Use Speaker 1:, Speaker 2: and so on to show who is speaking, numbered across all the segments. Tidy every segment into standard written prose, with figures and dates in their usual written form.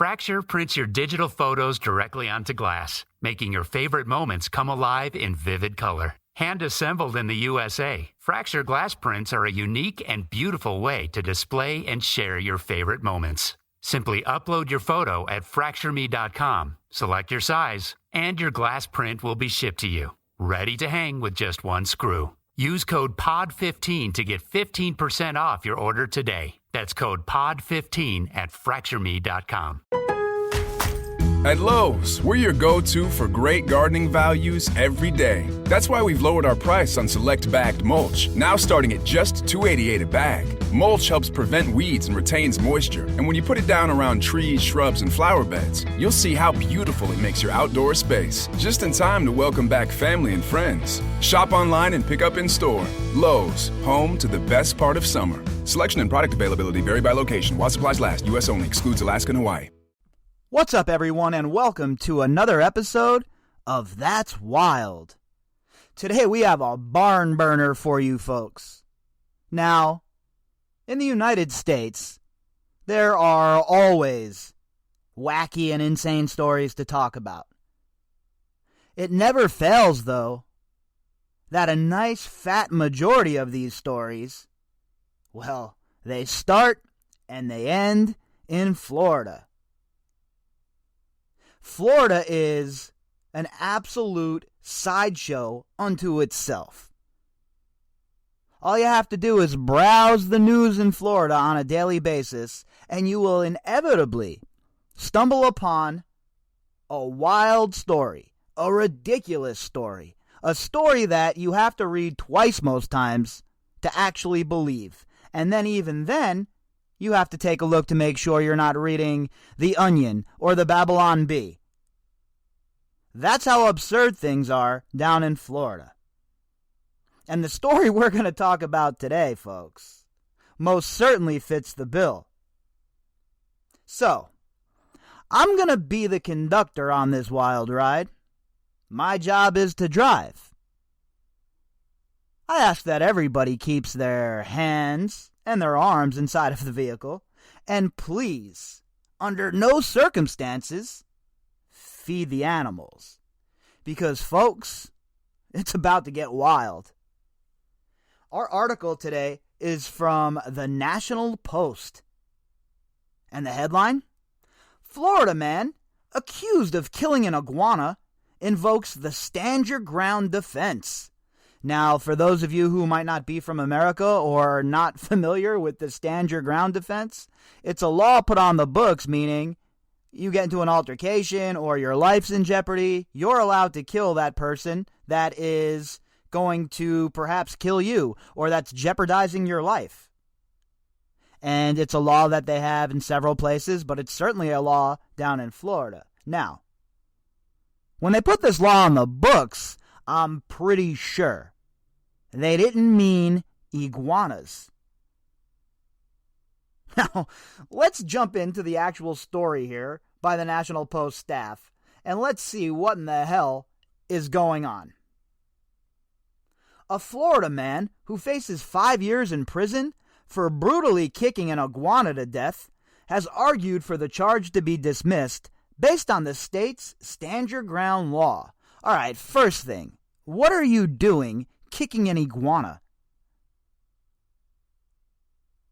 Speaker 1: Fracture prints your digital photos directly onto glass, making your favorite moments come alive in vivid color. Hand-assembled in the USA, Fracture glass prints are a unique and beautiful way to display and share your favorite moments. Simply upload your photo at fractureme.com, select your size, and your glass print will be shipped to you, ready to hang with just one screw. Use code POD15 to get 15% off your order today. That's code POD15 at fractureme.com.
Speaker 2: At Lowe's, we're your go-to for great gardening values every day. That's why we've lowered our price on select bagged mulch, now starting at just $2.88 a bag. Mulch helps prevent weeds and retains moisture, and when you put it down around trees, shrubs, and flower beds, you'll see how beautiful it makes your outdoor space. Just in time to welcome back family and friends. Shop online and pick up in store. Lowe's, home to the best part of summer. Selection and product availability vary by location. While supplies last, U.S. only. Excludes Alaska and Hawaii.
Speaker 3: What's up, everyone, and welcome to another episode of That's Wild. Today we have a barn burner for you folks. Now, in the United States, there are always wacky and insane stories to talk about. It never fails, though, that a nice fat majority of these stories, well, they start and they end in Florida. Florida is an absolute sideshow unto itself. All you have to do is browse the news in Florida on a daily basis, and you will inevitably stumble upon a wild story, a ridiculous story, a story that you have to read twice most times to actually believe. And then even then, you have to take a look to make sure you're not reading The Onion or the Babylon Bee. That's how absurd things are down in Florida. And the story we're going to talk about today, folks, most certainly fits the bill. So, I'm going to be the conductor on this wild ride. My job is to drive. I ask that everybody keeps their hands and their arms inside of the vehicle, and please, under no circumstances, feed the animals. Because, folks, it's about to get wild. Our article today is from the National Post. And the headline? Florida man accused of killing an iguana invokes the stand your ground defense. Now, for those of you who might not be from America or not familiar with the stand your ground defense, it's a law put on the books, meaning you get into an altercation or your life's in jeopardy, you're allowed to kill that person that is going to perhaps kill you or that's jeopardizing your life. And it's a law that they have in several places, but it's certainly a law down in Florida. Now, when they put this law on the books, I'm pretty sure they didn't mean iguanas. Now, let's jump into the actual story here by the National Post staff, and let's see what in the hell is going on. A Florida man who faces 5 years in prison for brutally kicking an iguana to death has argued for the charge to be dismissed based on the state's stand your ground law. All right, first thing, what are you doing kicking an iguana?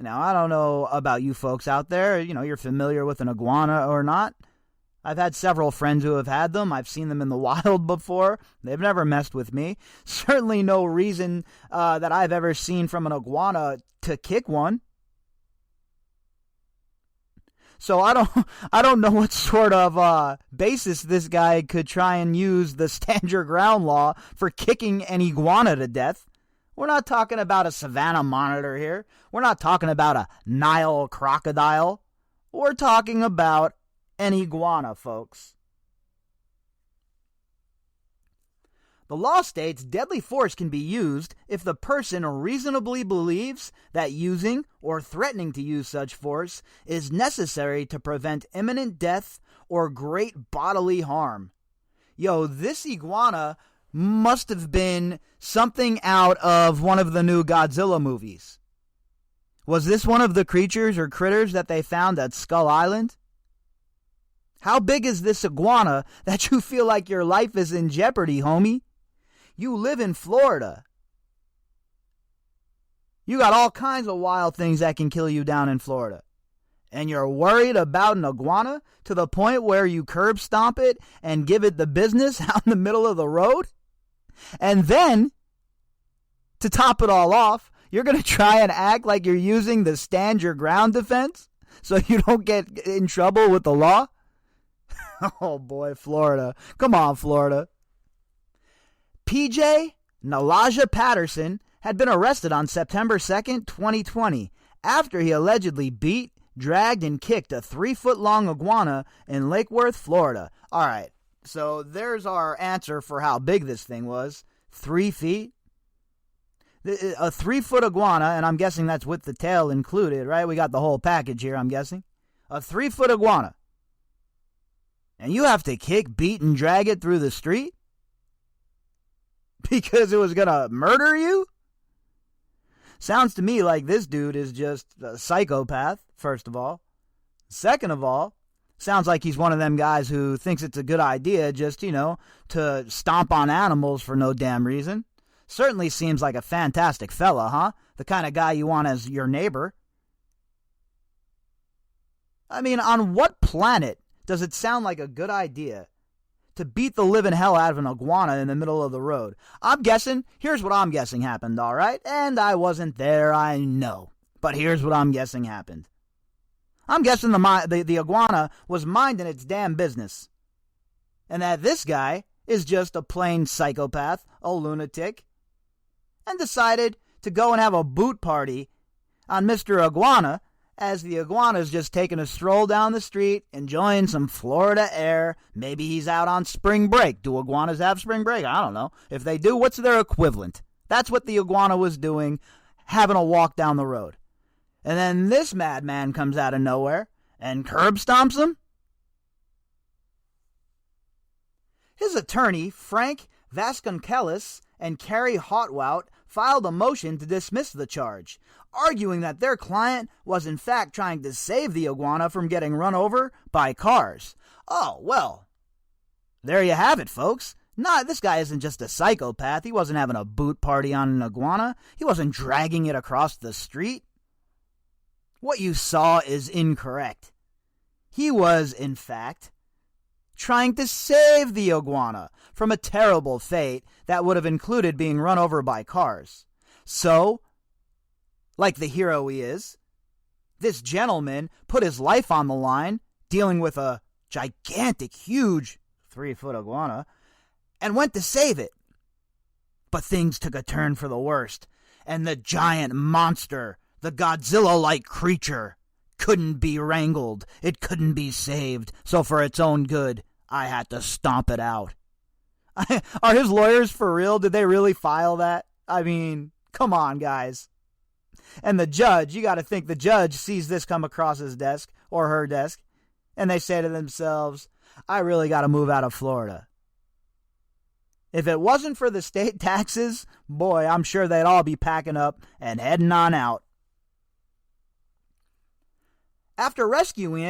Speaker 3: Now, I don't know about you folks out there, you're familiar with an iguana or not. I've had several friends who have had them. I've seen them in the wild before. They've never messed with me. Certainly no reason that I've ever seen from an iguana to kick one. So I don't know what sort of basis this guy could try and use the stand your ground law for kicking an iguana to death. We're not talking about a savanna monitor here. We're not talking about a Nile crocodile. We're talking about an iguana, folks. The law states deadly force can be used if the person reasonably believes that using or threatening to use such force is necessary to prevent imminent death or great bodily harm. Yo, this iguana must have been something out of one of the new Godzilla movies. Was this one of the creatures or critters that they found at Skull Island? How big is this iguana that you feel like your life is in jeopardy, homie? You live in Florida. You got all kinds of wild things that can kill you down in Florida. And you're worried about an iguana to the point where you curb stomp it and give it the business out in the middle of the road? And then, to top it all off, you're going to try and act like you're using the stand your ground defense so you don't get in trouble with the law? Oh boy, Florida. Come on, Florida. PJ Nalaja Patterson had been arrested on September 2nd, 2020, after he allegedly beat, dragged, and kicked a 3-foot-long iguana in Lake Worth, Florida. All right, so there's our answer for how big this thing was. 3 feet. A 3-foot iguana, and I'm guessing that's with the tail included, right? We got the whole package here, I'm guessing. A 3-foot iguana. And you have to kick, beat, and drag it through the street? Because it was going to murder you? Sounds to me like this dude is just a psychopath, first of all. Second of all, sounds like he's one of them guys who thinks it's a good idea just, to stomp on animals for no damn reason. Certainly seems like a fantastic fella, huh? The kind of guy you want as your neighbor. I mean, on what planet does it sound like a good idea to beat the living hell out of an iguana in the middle of the road? I'm guessing, here's what I'm guessing happened, all right? And I wasn't there, I know. But here's what I'm guessing happened. I'm guessing the iguana was minding its damn business. And that this guy is just a plain psychopath, a lunatic, and decided to go and have a boot party on Mr. Iguana as the iguana's just taking a stroll down the street, enjoying some Florida air. Maybe he's out on spring break. Do iguanas have spring break? I don't know. If they do, what's their equivalent? That's what the iguana was doing, having a walk down the road. And then this madman comes out of nowhere and curb stomps him? His attorney, Frank Vasconcelos, and Carrie Hotwout filed a motion to dismiss the charge, arguing that their client was in fact trying to save the iguana from getting run over by cars. Oh, well, there you have it, folks. This guy isn't just a psychopath. He wasn't having a boot party on an iguana. He wasn't dragging it across the street. What you saw is incorrect. He was, in fact, trying to save the iguana from a terrible fate that would have included being run over by cars. So, like the hero he is, this gentleman put his life on the line dealing with a gigantic, huge 3-foot iguana and went to save it. But things took a turn for the worst, and the giant monster, the Godzilla-like creature, couldn't be wrangled. It couldn't be saved. So for its own good, I had to stomp it out. Are his lawyers for real? Did they really file that? I mean, come on, guys. And the judge, you got to think the judge sees this come across his desk or her desk, and they say to themselves, I really got to move out of Florida. If it wasn't for the state taxes, boy, I'm sure they'd all be packing up and heading on out. After rescuing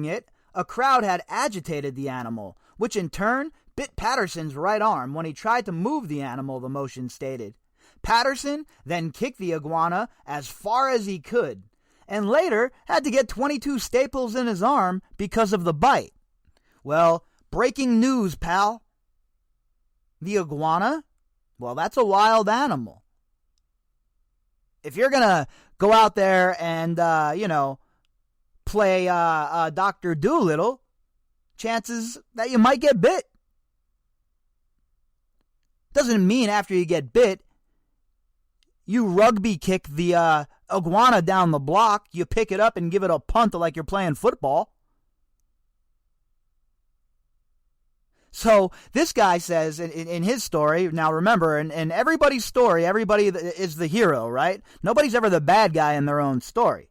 Speaker 3: it, a crowd had agitated the animal, which in turn bit Patterson's right arm when he tried to move the animal, the motion stated. Patterson then kicked the iguana as far as he could, and later had to get 22 staples in his arm because of the bite. Well, breaking news, pal. The iguana? Well, that's a wild animal. If you're going to go out there and, play Dr. Doolittle, chances that you might get bit. Doesn't mean after you get bit, you rugby kick the iguana down the block, you pick it up and give it a punt like you're playing football. So this guy says in his story, now remember, in everybody's story, everybody is the hero, right? Nobody's ever the bad guy in their own story.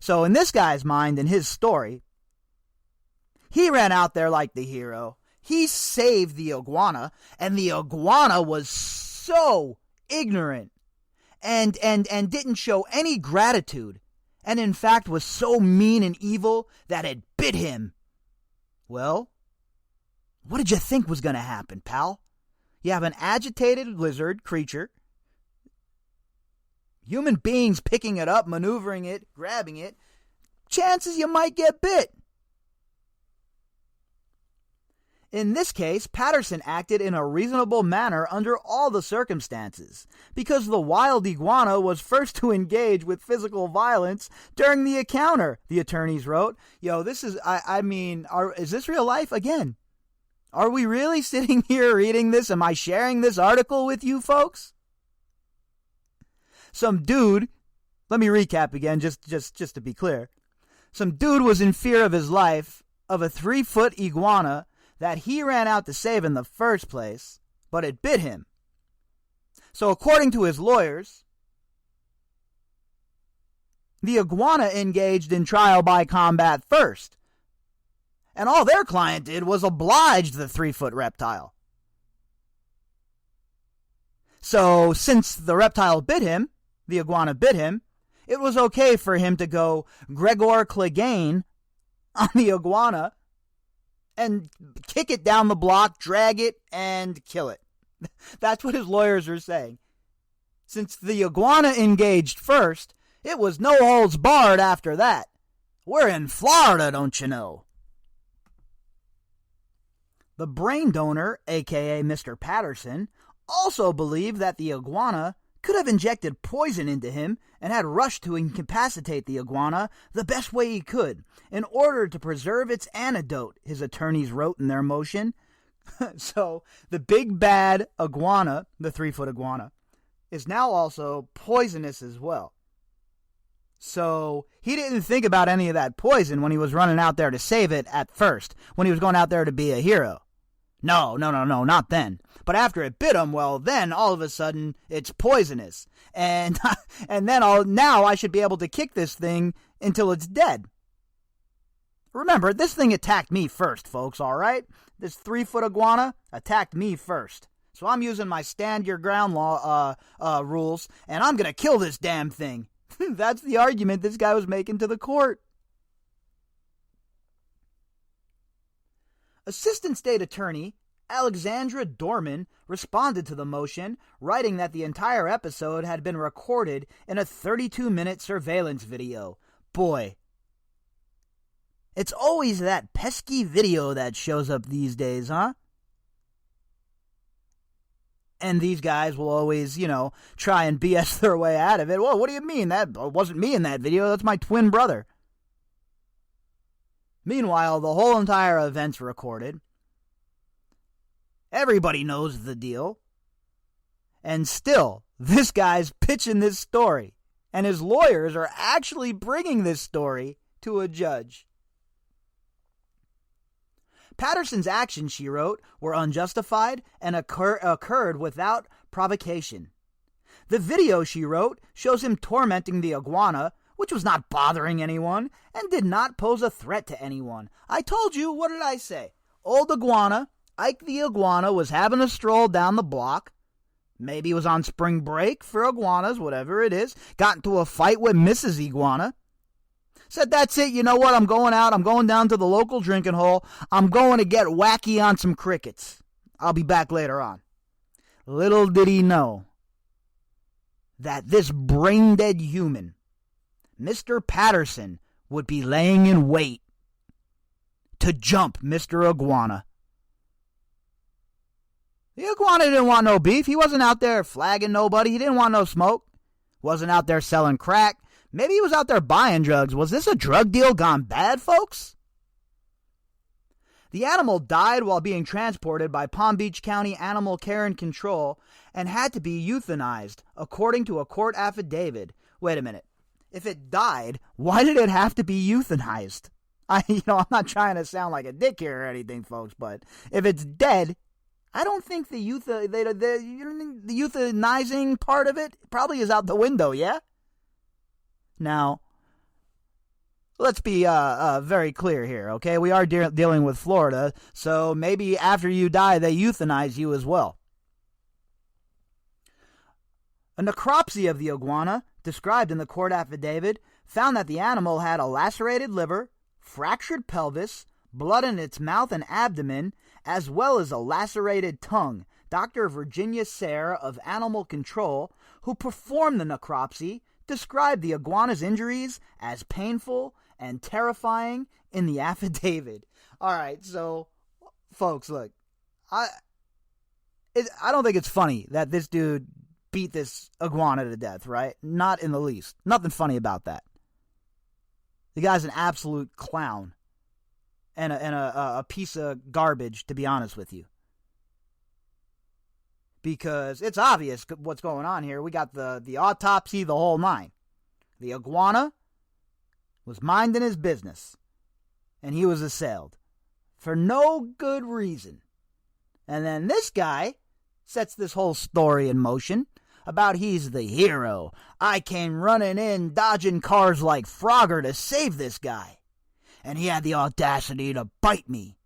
Speaker 3: So in this guy's mind, in his story, he ran out there like the hero. He saved the iguana, and the iguana was so ignorant and didn't show any gratitude, and in fact was so mean and evil that it bit him Well, what did you think was going to happen, pal? You have an agitated lizard creature, human beings picking it up, maneuvering it, grabbing it. Chances you might get bit. In this case, Patterson acted in a reasonable manner under all the circumstances, because the wild iguana was first to engage with physical violence during the encounter, the attorneys wrote. This is, is this real life? Again, are we really sitting here reading this? Am I sharing this article with you folks? Some dude, let me recap again, just to be clear. Some dude was in fear of his life of a 3-foot iguana that he ran out to save in the first place, but it bit him. So according to his lawyers, the iguana engaged in trial by combat first, and all their client did was oblige the 3-foot reptile. So since the reptile bit him, the iguana bit him, it was okay for him to go Gregor Clegane on the iguana and kick it down the block, drag it, and kill it. That's what his lawyers are saying. Since the iguana engaged first, it was no holds barred after that. We're in Florida, don't you know? The brain donor, a.k.a. Mr. Patterson, also believed that the iguana could have injected poison into him and had rushed to incapacitate the iguana the best way he could in order to preserve its antidote, his attorneys wrote in their motion. So the big bad iguana, the 3-foot iguana, is now also poisonous as well. So he didn't think about any of that poison when he was running out there to save it at first, when he was going out there to be a hero. No, not then. But after it bit him, well, then all of a sudden it's poisonous. And now I should be able to kick this thing until it's dead. Remember, this thing attacked me first, folks, all right? This 3-foot iguana attacked me first. So I'm using my stand your ground law rules, and I'm going to kill this damn thing. That's the argument this guy was making to the court. Assistant State Attorney Alexandra Dorman responded to the motion, writing that the entire episode had been recorded in a 32-minute surveillance video. Boy, it's always that pesky video that shows up these days, huh? And these guys will always, try and BS their way out of it. Well, what do you mean? That wasn't me in that video. That's my twin brother. Meanwhile, the whole entire event's recorded. Everybody knows the deal. And still, this guy's pitching this story. And his lawyers are actually bringing this story to a judge. Patterson's actions, she wrote, were unjustified and occurred without provocation. The video, she wrote, shows him tormenting the iguana, which was not bothering anyone and did not pose a threat to anyone. I told you, what did I say? Old iguana, Ike the iguana, was having a stroll down the block. Maybe he was on spring break for iguanas, whatever it is. Got into a fight with Mrs. Iguana. Said, that's it, you know what, I'm going out, I'm going down to the local drinking hole, I'm going to get wacky on some crickets. I'll be back later on. Little did he know that this brain-dead human, Mr. Patterson, would be laying in wait to jump Mr. Iguana. The iguana didn't want no beef. He wasn't out there flagging nobody. He didn't want no smoke. Wasn't out there selling crack. Maybe he was out there buying drugs. Was this a drug deal gone bad, folks? The animal died while being transported by Palm Beach County Animal Care and Control and had to be euthanized, according to a court affidavit. Wait a minute. If it died, why did it have to be euthanized? I'm not trying to sound like a dick here or anything, folks, but if it's dead, I don't think the euthanizing part of it probably is out the window, yeah? Now, let's be very clear here, okay? We are dealing with Florida, so maybe after you die, they euthanize you as well. A necropsy of the iguana, described in the court affidavit, found that the animal had a lacerated liver, fractured pelvis, blood in its mouth and abdomen, as well as a lacerated tongue. Dr. Virginia Sayre of Animal Control, who performed the necropsy, described the iguana's injuries as painful and terrifying in the affidavit. All right, so, folks, look, I don't think it's funny that this dude beat this iguana to death, right? Not in the least. Nothing funny about that. The guy's an absolute clown and a piece of garbage, to be honest with you. Because it's obvious what's going on here. We got the autopsy, the whole nine. The iguana was minding his business, and he was assailed for no good reason. And then this guy sets this whole story in motion about he's the hero. I came running in, dodging cars like Frogger to save this guy. And he had the audacity to bite me.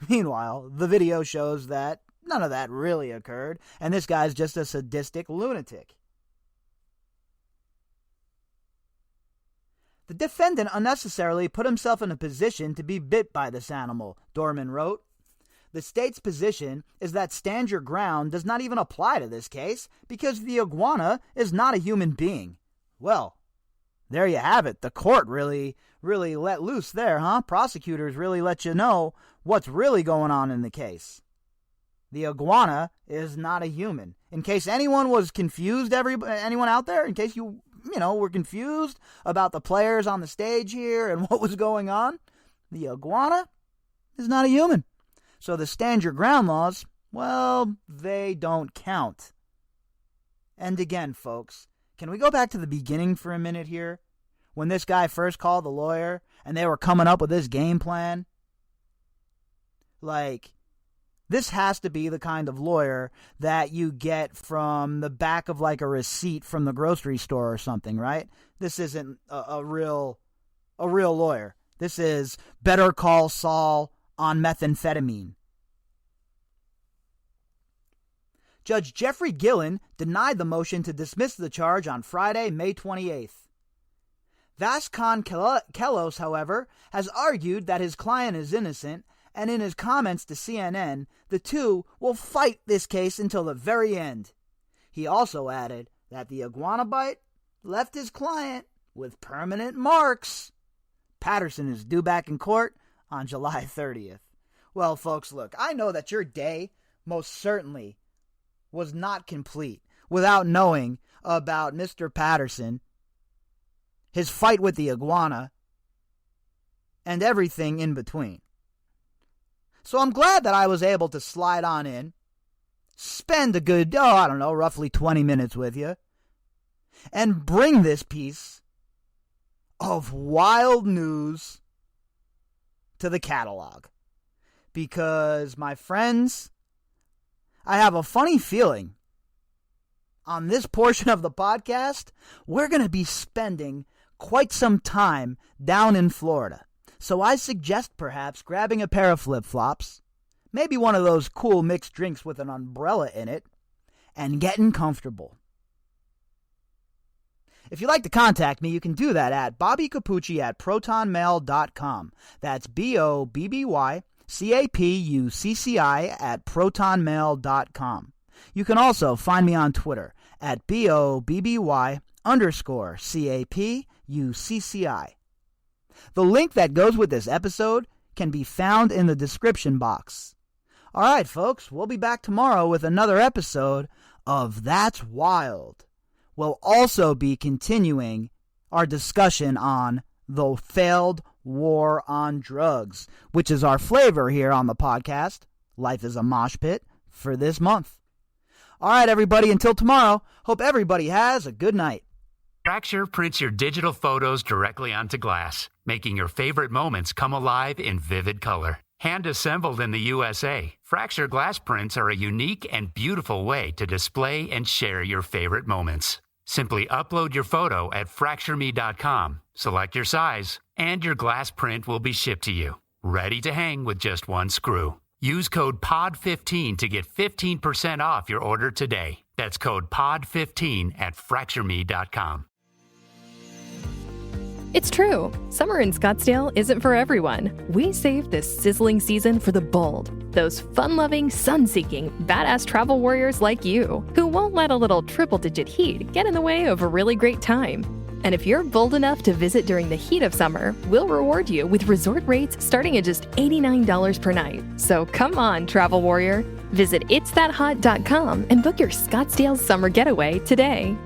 Speaker 3: Meanwhile, the video shows that none of that really occurred, and this guy's just a sadistic lunatic. The defendant unnecessarily put himself in a position to be bit by this animal, Dorman wrote. The state's position is that stand your ground does not even apply to this case because the iguana is not a human being. Well, there you have it. The court really let loose there, huh? Prosecutors really let you know what's really going on in the case. The iguana is not a human. In case anyone was confused, anyone out there, in case you were confused about the players on the stage here and what was going on, the iguana is not a human. So the stand your ground laws, well, they don't count. And again, folks, can we go back to the beginning for a minute here? When this guy first called the lawyer and they were coming up with this game plan? Like, this has to be the kind of lawyer that you get from the back of like a receipt from the grocery store or something, right? This isn't a real lawyer. This is Better Call Saul on methamphetamine. Judge Jeffrey Gillen denied the motion to dismiss the charge on Friday, May 28th. Vascon Kellos, however, has argued that his client is innocent, and in his comments to CNN, the two will fight this case until the very end. He also added that the iguana bite left his client with permanent marks. Patterson is due back in court on July 30th. Well, folks, look, I know that your day most certainly was not complete without knowing about Mr. Patterson, his fight with the iguana, and everything in between. So I'm glad that I was able to slide on in, spend a good, roughly 20 minutes with you, and bring this piece of wild news to the catalog. Because, my friends, I have a funny feeling on this portion of the podcast, we're going to be spending quite some time down in Florida. So I suggest perhaps grabbing a pair of flip-flops, maybe one of those cool mixed drinks with an umbrella in it, and getting comfortable. If you'd like to contact me, you can do that at bobbycapucci@protonmail.com. That's BOBBYCAPUCCI@protonmail.com. You can also find me on Twitter at BOBBY_CAPUCCI. The link that goes with this episode can be found in the description box. All right, folks, we'll be back tomorrow with another episode of That's Wild. We'll also be continuing our discussion on the failed war on drugs, which is our flavor here on the podcast, Life is a Mosh Pit, for this month. All right, everybody, until tomorrow, hope everybody has a good night.
Speaker 1: Fracture prints your digital photos directly onto glass, making your favorite moments come alive in vivid color. Hand assembled in the USA, Fracture glass prints are a unique and beautiful way to display and share your favorite moments. Simply upload your photo at fractureme.com, select your size, and your glass print will be shipped to you, ready to hang with just one screw. Use code POD15 to get 15% off your order today. That's code POD15 at fractureme.com.
Speaker 4: It's true. Summer in Scottsdale isn't for everyone. We saved this sizzling season for the bold. Those fun-loving, sun-seeking, badass travel warriors like you, who won't let a little triple-digit heat get in the way of a really great time. And if you're bold enough to visit during the heat of summer, we'll reward you with resort rates starting at just $89 per night. So come on, travel warrior. Visit itsthathot.com and book your Scottsdale summer getaway today.